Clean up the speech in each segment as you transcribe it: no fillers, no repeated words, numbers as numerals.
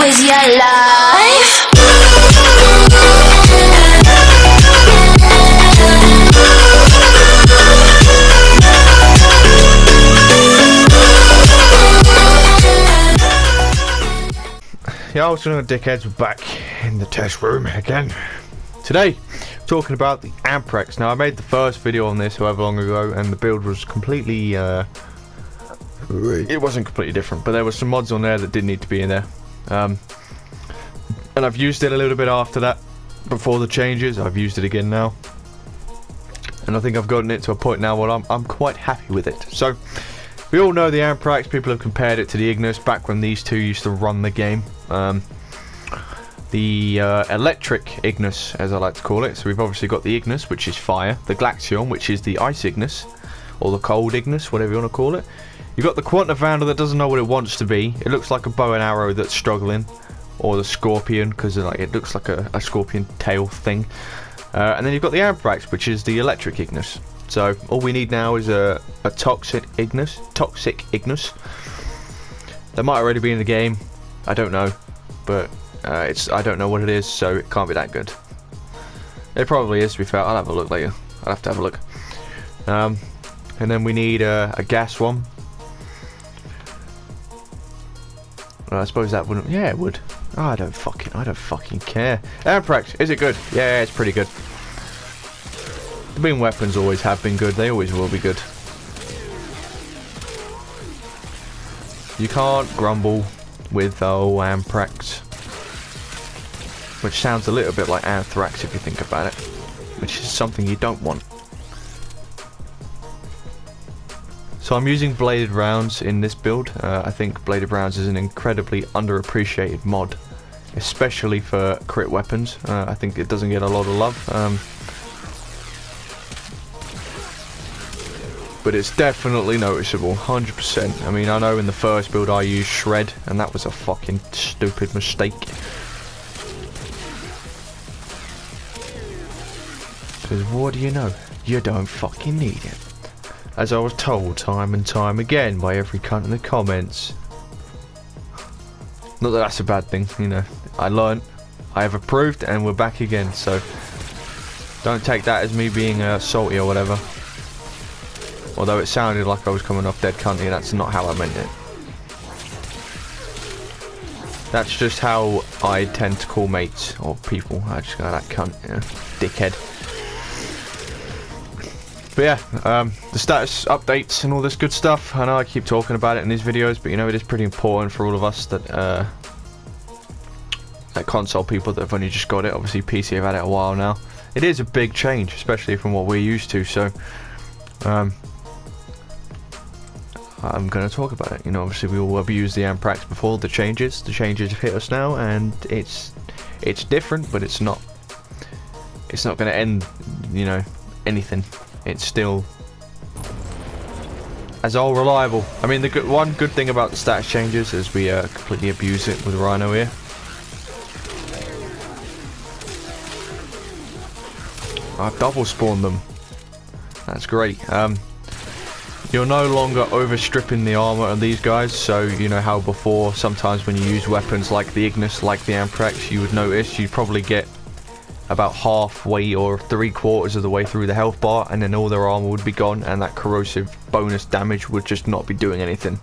with your life. Yeah, what's going on, dickheads? We're back in the test room again. Today, talking about the Amprex. Now, I made the first video on this however long ago, and the build was completely, it wasn't completely different, but there were some mods on there that didn't need to be in there. And I've used it a little bit after that, before the changes. I've used it again now. And I think I've gotten it to a point now where I'm quite happy with it. So, we all know the Amprex. People have compared it to the Ignis back when these two used to run the game. The Electric Ignis, as I like to call it. So we've obviously got the Ignis, which is fire. The Glaxion, which is the Ice Ignis. Or the Cold Ignis, whatever you want to call it. You've got the Quantum Vandal that doesn't know what it wants to be. It looks like a bow and arrow that's struggling. Or the Scorpion, because it looks like a scorpion tail thing. And then you've got the Amprex, which is the Electric Ignis. So all we need now is a Toxic Ignis. That might already be in the game. I don't know, but I don't know what it is, so it can't be that good. It probably is, to be fair. I'll have a look later. I'll have to have a look. And then we need a gas one. Well, I suppose that wouldn't. Yeah, it would. Oh, I don't fucking care. Amprex, is it good? Yeah, it's pretty good. The beam weapons always have been good. They always will be good. You can't grumble with Amprex, which sounds a little bit like Anthrax if you think about it, which is something you don't want. So I'm using bladed rounds in this build. I think bladed rounds is an incredibly underappreciated mod, especially for crit weapons. I think it doesn't get a lot of love. But it's definitely noticeable, 100%. I mean, I know in the first build I used Shred, and that was a fucking stupid mistake. Because what do you know? You don't fucking need it. As I was told time and time again by every cunt in the comments. Not that that's a bad thing, you know. I learned, I have approved, and we're back again, so don't take that as me being salty or whatever. Although it sounded like I was coming off dead cunty, that's not how I meant it. That's just how I tend to call mates or people. I just go, that cunt, you know, dickhead. But yeah, the status updates and all this good stuff. I know I keep talking about it in these videos, but you know, it is pretty important for all of us that console people that have only just got it. Obviously PC have had it a while now. It is a big change, especially from what we're used to, so I'm going to talk about it. You know, obviously we all abused the Amprex before. The changes have hit us now, and it's different, but it's not going to end, you know, anything. It's still as all reliable. I mean, the one good thing about the status changes is we completely abuse it with Rhino here. I've double spawned them. That's great. You're no longer overstripping the armor of these guys, so you know how before sometimes when you use weapons like the Ignis, like the Amprex, you would notice you'd probably get about halfway or 3/4 of the way through the health bar, and then all their armor would be gone, and that corrosive bonus damage would just not be doing anything.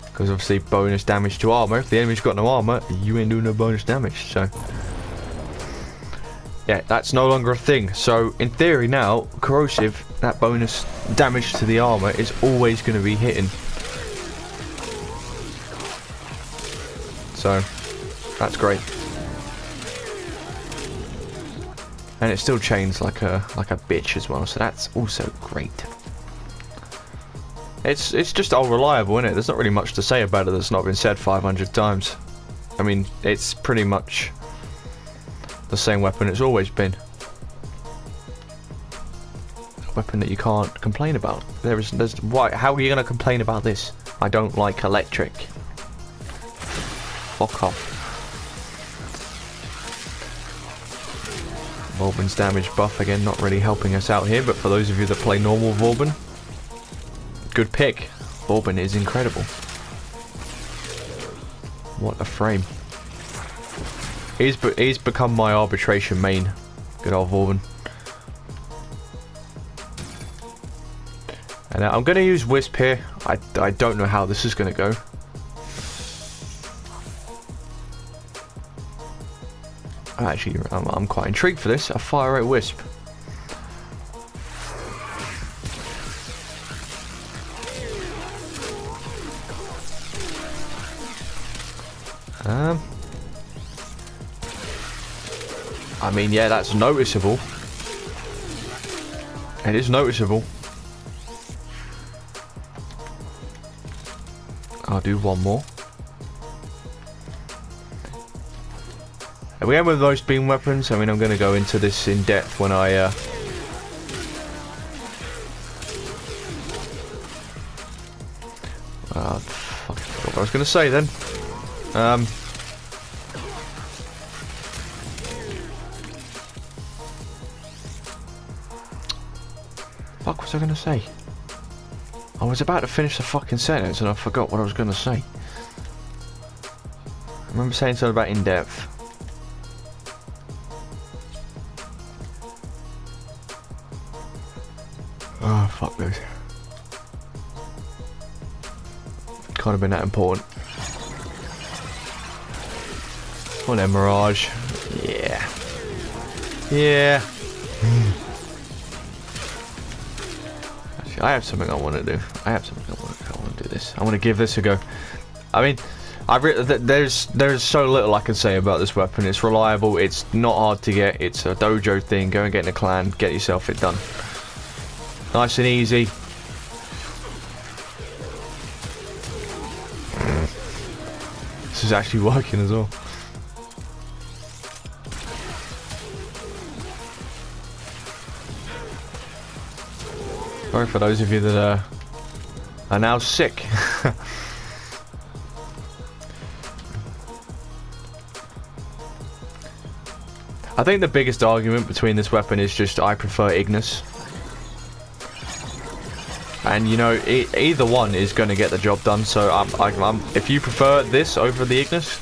Because obviously bonus damage to armor, if the enemy's got no armor, you ain't doing no bonus damage, so yeah, that's no longer a thing. So in theory now, corrosive, that bonus damage to the armor is always going to be hitting. So that's great. And it still chains like a bitch as well, so that's also great. It's just all reliable, isn't it? There's not really much to say about it that's not been said 500 times. I mean, it's pretty much the same weapon it's always been. A weapon that you can't complain about. Why? How are you going to complain about this? I don't like electric. Fuck off. Vauban's damage buff again, not really helping us out here, but for those of you that play normal Vauban, good pick. Vauban is incredible. What a frame. He's become my arbitration main. Good old Vauban. And I'm going to use Wisp here. I don't know how this is going to go. Actually, I'm quite intrigued for this. A fire rate Wisp. I mean, yeah, that's noticeable. It is noticeable. I'll do one more. And we end with most beam weapons. I mean, I'm going to go into this in depth when I... fuck, I forgot what I was going to say then. Fuck was I going to say? I was about to finish the fucking sentence and I forgot what I was going to say. I remember saying something about in-depth. Oh, fuck this. Can't have been that important. Come on then, Mirage. Yeah. Yeah. Actually, I have something I want to do. I want to do this. I want to give this a go. I mean, there's so little I can say about this weapon. It's reliable. It's not hard to get. It's a dojo thing. Go and get in a clan. Get yourself it done. Nice and easy. This is actually working as well. Sorry for those of you that are now sick. I think the biggest argument between this weapon is just I prefer Ignis. And you know, either one is going to get the job done. So if you prefer this over the Ignis,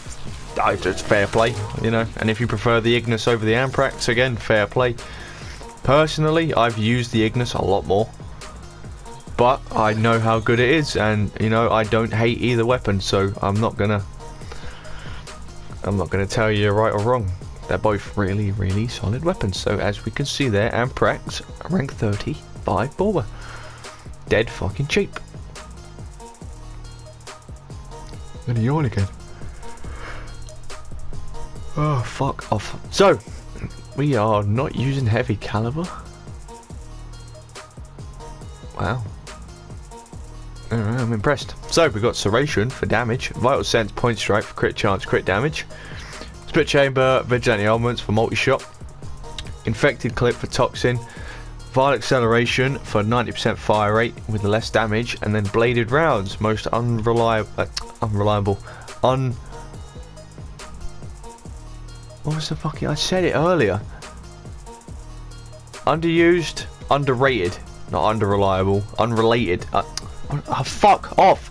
it's fair play, you know. And if you prefer the Ignis over the Amprex, again, fair play. Personally, I've used the Ignis a lot more, but I know how good it is, and you know, I don't hate either weapon. So I'm not gonna tell you right or wrong. They're both really, really solid weapons. So as we can see there, Amprex rank 30 by Borba. Dead fucking cheap. I'm gonna yawn again. Oh, fuck off. So, we are not using heavy caliber. Wow. Alright, I'm impressed. So, we've got Serration for damage, Vital Sense, Point Strike for crit chance, crit damage, Split Chamber, Vigilante Armaments for multi-shot, Infected Clip for Toxin, Vial Acceleration for 90% fire rate with less damage, and then Bladed Rounds, most what was the fucking... I said it earlier. Underused, underrated, not under-reliable, unrelated. Fuck off!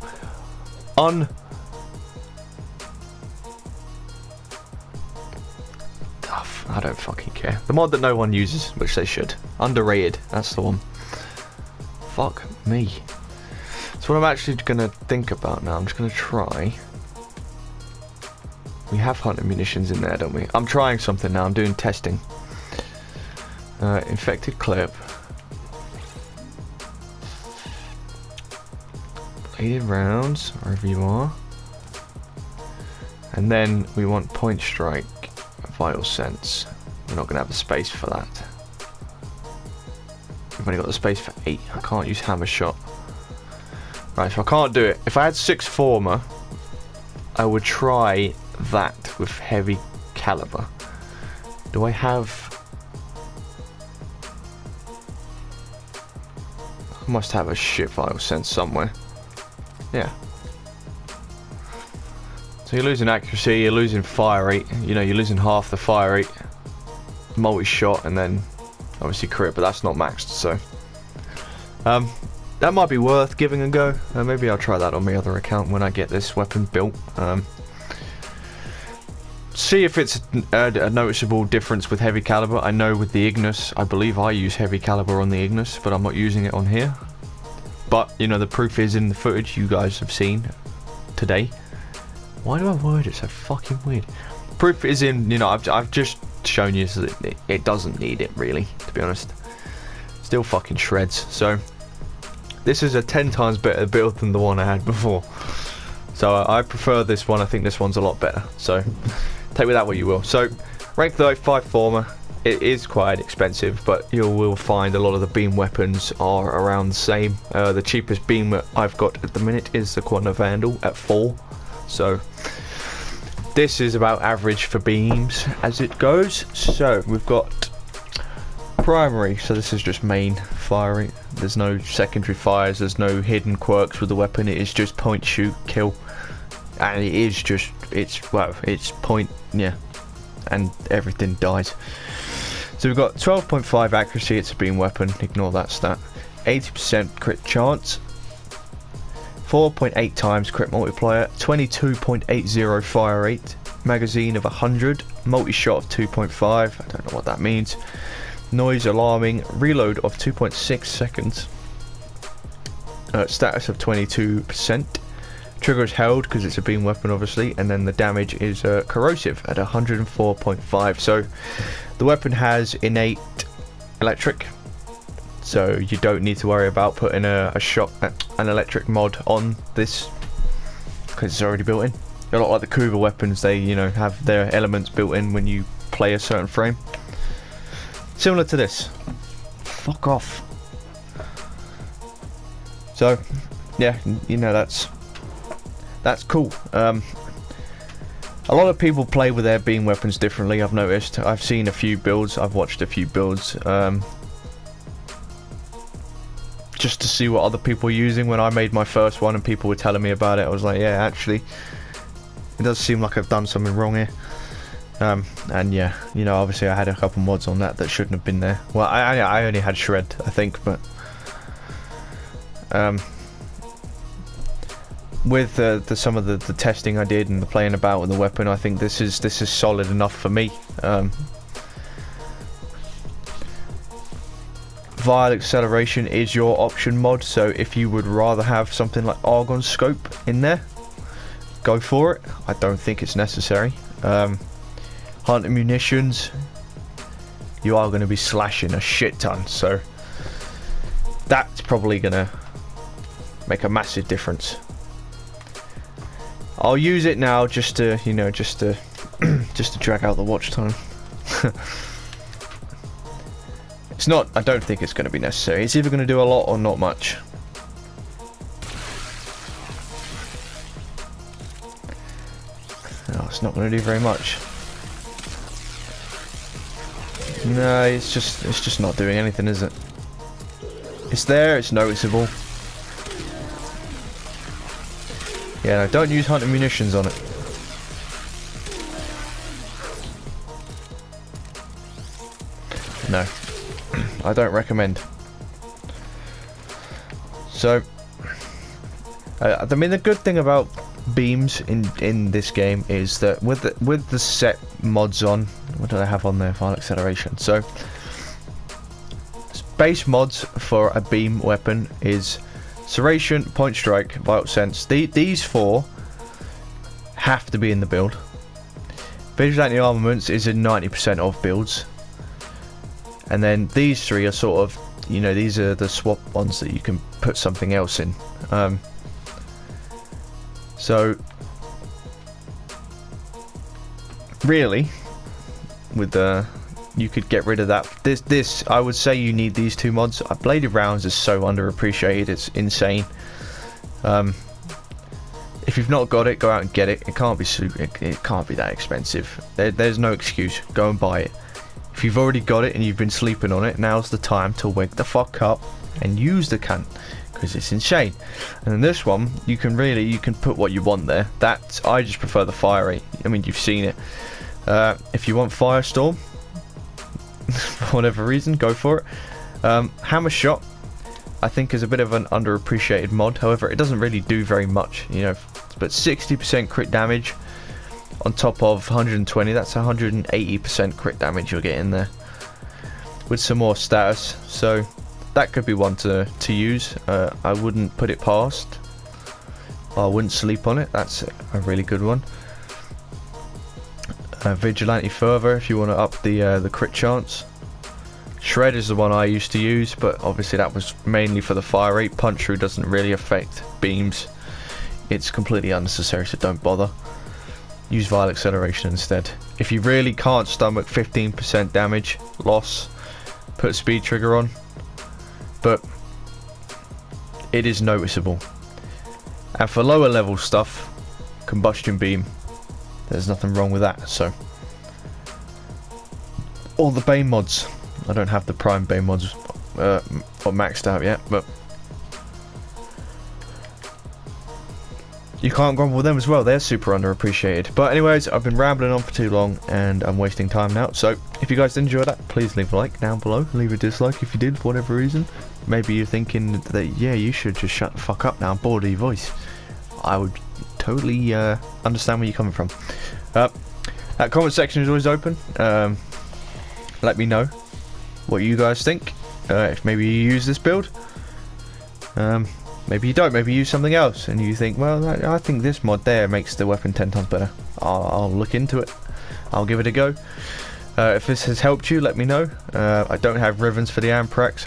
I don't fucking care. The mod that no one uses, which they should. Underrated, that's the one. Fuck me. So what I'm actually gonna think about now, I'm just gonna try. We have hunter munitions in there, don't we? I'm trying something now, I'm doing testing. Infected clip. Bladed rounds, wherever you are. And then we want point strike. Vital sense. We're not going to have the space for that. We've only got the space for 8. I can't use hammer shot. Right, so I can't do it. If I had 6 former, I would try that with heavy caliber. Do I have... I must have a shit vital sense somewhere. Yeah. So you're losing accuracy, you're losing fire rate, you know, you're losing half the fire rate, multi-shot, and then obviously crit, but that's not maxed, so that might be worth giving a go. Maybe I'll try that on my other account when I get this weapon built. see if it's a noticeable difference with heavy caliber. I know with the Ignis, I believe I use heavy caliber on the Ignis, but I'm not using it on here. But, you know, the proof is in the footage you guys have seen today. Why do I word it so fucking weird? Proof is in, you know, I've just shown you so that it doesn't need it, really, to be honest. Still fucking shreds. So, this is a 10 times better build than the one I had before. So, I prefer this one. I think this one's a lot better. So, take with that what you will. So, rank 35 former. It is quite expensive, but you will find a lot of the beam weapons are around the same. The cheapest beam that I've got at the minute is the Quantum Vandal at 4. So, this is about average for beams as it goes. So, we've got primary, so this is just main firing. There's no secondary fires, there's no hidden quirks with the weapon. It is just point, shoot, kill. And it is just, it's point, yeah. And everything dies. So we've got 12.5 accuracy, it's a beam weapon, ignore that stat. 80% crit chance. 4.8 times crit multiplier. 22.80 fire rate. Magazine of 100. Multi-shot of 2.5. I don't know what that means. Noise alarming. Reload of 2.6 seconds. Status of 22%. Trigger is held because it's a beam weapon, obviously, and then the damage is corrosive at 104.5. So the weapon has innate electric, so you don't need to worry about putting an electric mod on this because it's already built in. A lot like the Kuba weapons, they, you know, have their elements built in when you play a certain frame. Similar to this. Fuck off. So yeah, you know, that's cool. A lot of people play with their beam weapons differently, I've noticed. I've seen a few builds, I've watched a few builds, just to see what other people are using. When I made my first one and people were telling me about it, I was like, yeah, actually, it does seem like I've done something wrong here. And yeah, you know, obviously I had a couple mods on that shouldn't have been there. Well, I only had shred, I think, but with some of the testing I did and the playing about with the weapon, I think this is solid enough for me. Vial acceleration is your option mod, so if you would rather have something like Argon scope in there, go for it. I don't think it's necessary. Hunter munitions, you are going to be slashing a shit ton, so that's probably going to make a massive difference. I'll use it now just to, you know, just to drag out the watch time. It's not, I don't think it's going to be necessary. It's either going to do a lot or not much. No, it's not going to do very much. No, it's just not doing anything, is it? It's there, it's noticeable. Yeah, no, don't use hunter munitions on it. No, I don't recommend. So, I mean, the good thing about beams in this game is that with the set mods on, what do I have on there? File acceleration. So, base mods for a beam weapon is Serration, Point Strike, Vital Sense. These four have to be in the build. Vigilante Armaments is in 90% of builds. And then these three are sort of, you know, these are the swap ones that you can put something else in. So, really, with you could get rid of that. This I would say you need these two mods. Bladed Rounds is so underappreciated, it's insane. If you've not got it, go out and get it. It can't be it can't be that expensive. There's no excuse. Go and buy it. If you've already got it and you've been sleeping on it, now's the time to wake the fuck up and use the cunt, because it's insane. And in this one, you can put what you want there. I just prefer the fire rate. I mean, you've seen it. If you want Firestorm, for whatever reason, go for it. Hammer Shot, I think, is a bit of an underappreciated mod. However, it doesn't really do very much, you know. But 60% crit damage on top of 120. That's 180% crit damage you're getting there, with some more status. So that could be one to use. I wouldn't put it past. I wouldn't sleep on it. That's a really good one. Vigilante further if you want to up the crit chance. Shred is the one I used to use, but obviously that was mainly for the fire rate. Punch through doesn't really affect beams. It's completely unnecessary, so don't bother. Use Vile Acceleration instead. If you really can't stomach 15% damage loss, put Speed Trigger on. But it is noticeable. And for lower level stuff, Combustion Beam, there's nothing wrong with that. So all the Bane mods, I don't have the Prime Bane mods or maxed out yet, but you can't grumble with them as well. They're super underappreciated. But anyways, I've been rambling on for too long and I'm wasting time now. So if you guys did enjoy that, please leave a like down below. Leave a dislike if you did for whatever reason. Maybe you're thinking that, yeah, you should just shut the fuck up now. I'm bored of your voice. I would totally understand where you're coming from. That comment section is always open. Let me know what you guys think. If maybe you use this build. Maybe you don't. Maybe you use something else and you think, well, I think this mod there makes the weapon 10 times better. I'll look into it. I'll give it a go. If this has helped you, let me know. I don't have ribbons for the Amprex.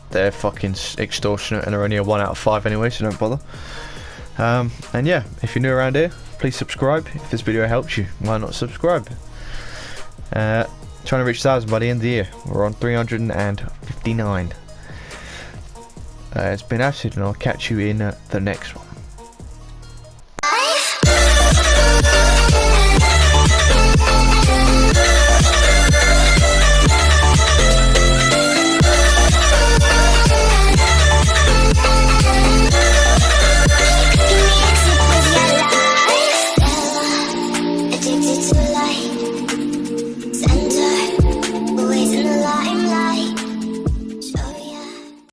They're fucking extortionate and are only a 1 out of 5 anyway, so don't bother. And yeah, if you're new around here, please subscribe. If this video helps you, why not subscribe? Trying to reach 1,000 by the end of the year. We're on 359. It's been Acid, and I'll catch you in the next one.